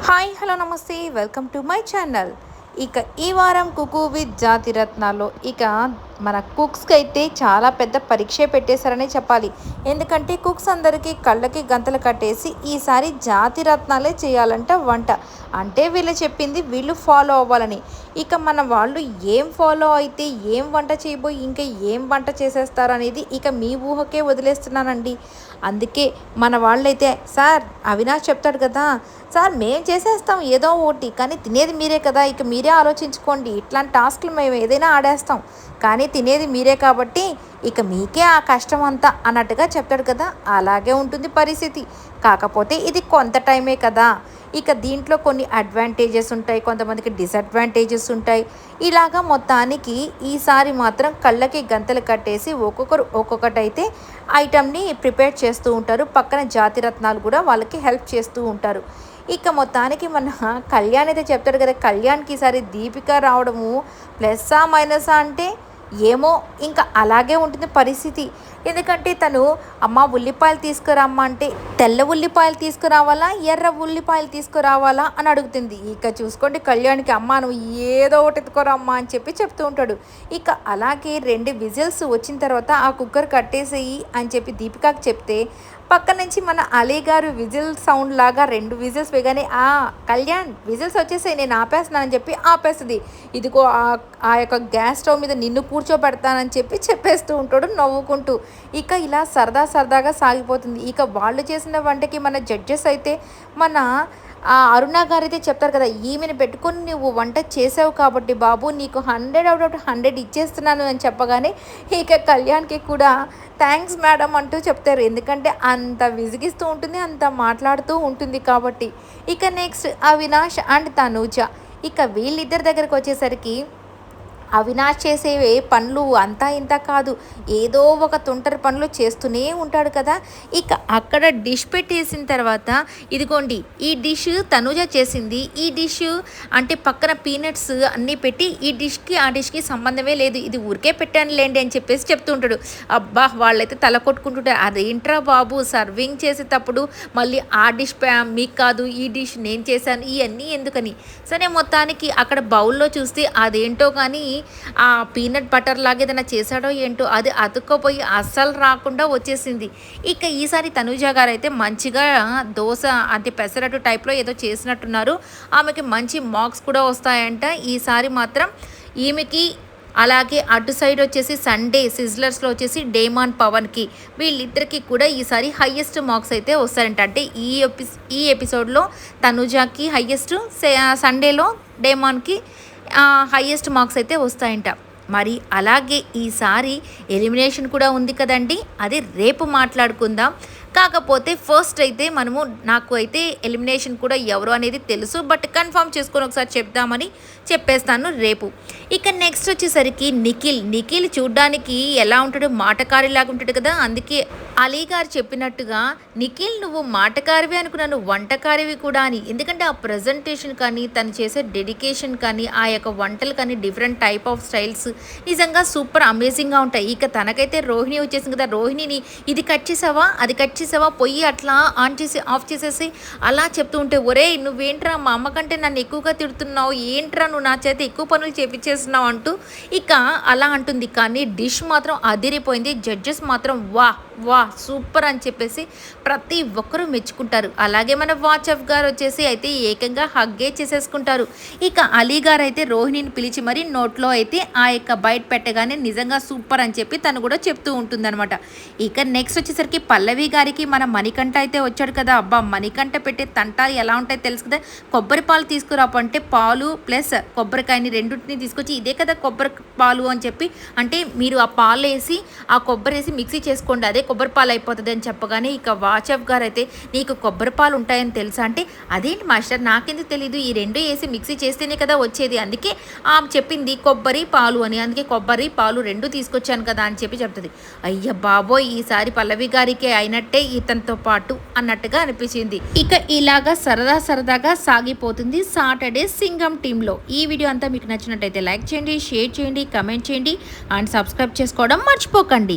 Hi hello నమస్తే welcome to my channel. ఇక ఈ వారం కుకు విత్ జాతిరత్నాల్లో మన కుక్స్కి అయితే చాలా పెద్ద పరీక్ష పెట్టేశారనే చెప్పాలి. ఎందుకంటే కుక్స్ అందరికీ కళ్ళకి గంతలు కట్టేసి ఈసారి జాతిరత్నాలే చేయాలంట వంట. అంటే వీళ్ళు చెప్పింది వీళ్ళు ఫాలో అవ్వాలని. ఇక మన వాళ్ళు ఏం ఫాలో అయితే ఏం వంట చేయబోయి ఇంకా ఏం వంట చేసేస్తారనేది ఇక మీ ఊహకే వదిలేస్తున్నానండి. అందుకే మన వాళ్ళైతే సార్ అవినాష్ చెప్తాడు కదా, సార్ మేము చేసేస్తాం ఏదో ఒకటి, కానీ తినేది మీరే కదా, ఇక మీరే ఆలోచించుకోండి, ఇట్లాంటి టాస్క్లు మేము ఏదైనా ఆడేస్తాం, కానీ తినేది మీరే కాబట్టి ఇక మీకే ఆ కష్టం అంతా అన్నట్టుగా చెప్తాడు కదా. అలాగే ఉంటుంది పరిస్థితి. కాకపోతే ఇది కొంత టైమే కదా. ఇక దీంట్లో కొన్ని అడ్వాంటేజెస్ ఉంటాయి, కొంతమందికి డిసడ్వాంటేజెస్ ఉంటాయి. ఇలాగా మొత్తానికి ఈసారి మాత్రం కళ్ళకి గంతలు కట్టేసి ఒక్కొక్కరు ఒక్కొక్కటైతే ఐటమ్ని ప్రిపేర్ చేస్తూ ఉంటారు. పక్కన జాతిరత్నాలు కూడా వాళ్ళకి హెల్ప్ చేస్తూ ఉంటారు. ఇక మొత్తానికి మన కళ్యాణ్ అయితే చెప్తాడు కదా, కళ్యాణ్కి ఈసారి దీపిక రావడము ప్లస్సా మైనసా అంటే ఏమో ఇంకా అలాగే ఉంటుంది పరిస్థితి. ఎందుకంటే తను అమ్మ ఉల్లిపాయలు తీసుకురామ్మా అంటే తెల్ల ఉల్లిపాయలు తీసుకురావాలా ఎర్ర ఉల్లిపాయలు తీసుకురావాలా అని అడుగుతుంది. ఇక చూసుకోండి కళ్యాణ్కి అమ్మ నువ్వు ఏదో ఒకటి ఎత్తుకోరమ్మా అని చెప్తూ ఉంటాడు. ఇక అలాగే 2 విజిల్స్ వచ్చిన తర్వాత ఆ కుక్కర్ కట్టేసేయి అని చెప్పి దీపికాకి చెప్తే పక్క నుంచి మన అలీ గారు విజిల్ సౌండ్ లాగా 2 విజిల్స్ వేయగానే కళ్యాణ్ విజిల్స్ వచ్చేసాయి నేను ఆపేస్తున్నానని చెప్పి ఆపేస్తుంది. ఇదిగో ఆ యొక్క గ్యాస్ స్టవ్ మీద నిన్ను కూర్చోబెడతానని చెప్పేస్తూ ఉంటాడు నవ్వుకుంటూ. ఇక ఇలా సరదాగా సాగిపోతుంది. ఇక వాళ్ళు చేసిన వంటకి మన జడ్జెస్ అయితే మన అరుణ గారు అయితే చెప్తారు కదా, ఈమెను పెట్టుకొని నువ్వు వంట చేసావు కాబట్టి బాబు నీకు 100 అవుట్ ఆఫ్ 100 ఇచ్చేస్తున్నాను అని చెప్పగానే ఇక కళ్యాణ్కి కూడా థ్యాంక్స్ మేడం అంటూ చెప్తారు. ఎందుకంటే అంత విసిగిస్తూ ఉంటుంది, అంత మాట్లాడుతూ ఉంటుంది కాబట్టి. ఇక నెక్స్ట్ అవినాష్ అండ్ తనూజ. ఇక వీళ్ళిద్దరి దగ్గరకు వచ్చేసరికి అవినాష్ చేసేవే పనులు అంతా ఇంత కాదు, ఏదో ఒక తుంటరి పనులు చేస్తూనే ఉంటాడు కదా. ఇక అక్కడ డిష్ పెట్టేసిన తర్వాత ఇదిగోండి ఈ డిష్ తనుజ చేసింది, ఈ డిష్ అంటే పక్కన పీనట్స్ అన్నీ పెట్టి ఈ డిష్కి ఆ డిష్కి సంబంధమే లేదు, ఇది ఊరికే పెట్టాను లేండి అని చెప్పేసి చెప్తూ ఉంటాడు. అబ్బా వాళ్ళైతే తల కొట్టుకుంటుంటారు, అదేంట్రా బాబు సర్వింగ్ చేసేటప్పుడు మళ్ళీ ఆ డిష్ మీకు కాదు ఈ డిష్ నేను చేశాను ఇవన్నీ ఎందుకని. సరే మొత్తానికి అక్కడ బౌల్లో చూస్తే అదేంటో కానీ ఆ పీనట్ బటర్ లాగా ఏదైనా చేశాడో ఏంటో అది అతుక్కపోయి అస్సలు రాకుండా వచ్చేసింది. ఇక ఈసారి తనూజ గారు అయితే మంచిగా దోశ అంటే పెసరట్టు టైప్లో ఏదో చేసినట్టున్నారు. ఆమెకి మంచి మార్క్స్ కూడా వస్తాయంట ఈసారి మాత్రం ఈమెకి. అలాగే అటు సైడ్ వచ్చేసి సండే సిజ్లర్స్లో వచ్చేసి డేమాన్ పవన్కి వీళ్ళిద్దరికి కూడా ఈసారి హయ్యెస్ట్ మార్క్స్ అయితే వస్తాయంట. అంటే ఈ ఎపిసోడ్లో తనుజాకి హయ్యెస్ట్, సండేలో డేమాన్కి హయ్యెస్ట్ మార్క్స్ అయితే వస్తాయంట. మరి అలాగే ఈసారి ఎలిమినేషన్ కూడా ఉంది కదండి, అది రేపు మాట్లాడుకుందాం. కాకపోతే ఫస్ట్ అయితే నాకు అయితే ఎలిమినేషన్ కూడా ఎవరు అనేది తెలుసు, బట్ కన్ఫర్మ్ చేసుకొని ఒకసారి చెప్దామని చెప్పేస్తాను రేపు. ఇక నెక్స్ట్ వచ్చేసరికి నిఖిల్ చూడ్డానికి ఎలా ఉంటాడు, మాటకారిలాగా ఉంటాడు కదా. అందుకే అలీ గారు చెప్పినట్టుగా నిఖిల్ నువ్వు మాటకారివి అనుకున్నాను వంటకారివి కూడా అని. ఎందుకంటే ఆ ప్రజెంటేషన్ కానీ తను చేసే డెడికేషన్ కానీ ఆ యొక్క వంటలు కానీ డిఫరెంట్ టైప్ ఆఫ్ స్టైల్స్ నిజంగా సూపర్ అమేజింగ్గా ఉంటాయి. ఇక తనకైతే రోహిణి వచ్చేసింది కదా, రోహిణిని ఇది కట్ చేసావా అది కట్ చేసావా పొయ్యి అట్లా ఆన్ చేసి ఆఫ్ చేసేసి అలా చెప్తూ ఉంటే ఒరే నువ్వేంట్రా మా అమ్మ కంటే నన్ను ఎక్కువగా తిడుతున్నావు, ఏంట్రా నువ్వు నా చేత ఎక్కువ పనులు చేపించేస్తున్నావు అంటూ ఇక అలా అంటుంది. కానీ డిష్ మాత్రం అదిరిపోయింది. జడ్జెస్ మాత్రం వా సూపర్ అని చెప్పేసి ప్రతి ఒక్కరూ మెచ్చుకుంటారు. అలాగే మన వాచఫ్ గారు వచ్చేసి అయితే ఏకంగా హగ్గే చేసేసుకుంటారు. ఇక అలీ గారు అయితే రోహిణిని పిలిచి మరి నోట్లో అయితే ఆ యొక్క బయట పెట్టగానే నిజంగా సూపర్ అని చెప్పి తను కూడా చెప్తూ ఉంటుందన్నమాట. ఇక నెక్స్ట్ వచ్చేసరికి పల్లవి గారికి మన మణికంఠ అయితే వచ్చాడు కదా. అబ్బా మణికంఠ పెట్టే తంటాలు ఎలా ఉంటాయో తెలుసు కదా. కొబ్బరి పాలు తీసుకురాపంటే పాలు ప్లస్ కొబ్బరికాయని రెండింటిని తీసుకొచ్చి ఇదే కదా కొబ్బరి పాలు అని చెప్పి, అంటే మీరు ఆ పాలు వేసి ఆ కొబ్బరి వేసి మిక్సీ చేసుకోండి అదే కొబ్బరి పాలు అయిపోతుంది అని చెప్పగానే ఇక వాచఫ్ గారు అయితే నీకు కొబ్బరి పాలు ఉంటాయని తెలుసా అంటే అదేంటి మాస్టర్ నాకెందుకు తెలీదు, ఈ రెండు వేసి మిక్సీ చేస్తేనే కదా వచ్చేది, అందుకే చెప్పింది కొబ్బరి పాలు అని, అందుకే కొబ్బరి పాలు 2 తీసుకొచ్చాను కదా అని చెప్పి చెప్తుంది. అయ్య బాబోయ్ ఈసారి పల్లవి గారికి అయినట్టే ఇతనితో పాటు అన్నట్టుగా అనిపించింది. ఇక ఇలాగా సరదాగా సాగిపోతుంది సాటర్డే సింగం టీంలో. ఈ వీడియో అంతా మీకు నచ్చినట్టయితే లైక్ చేయండి, షేర్ చేయండి, కమెంట్ చేయండి అండ్ సబ్స్క్రైబ్ చేసుకోవడం మర్చిపోకండి.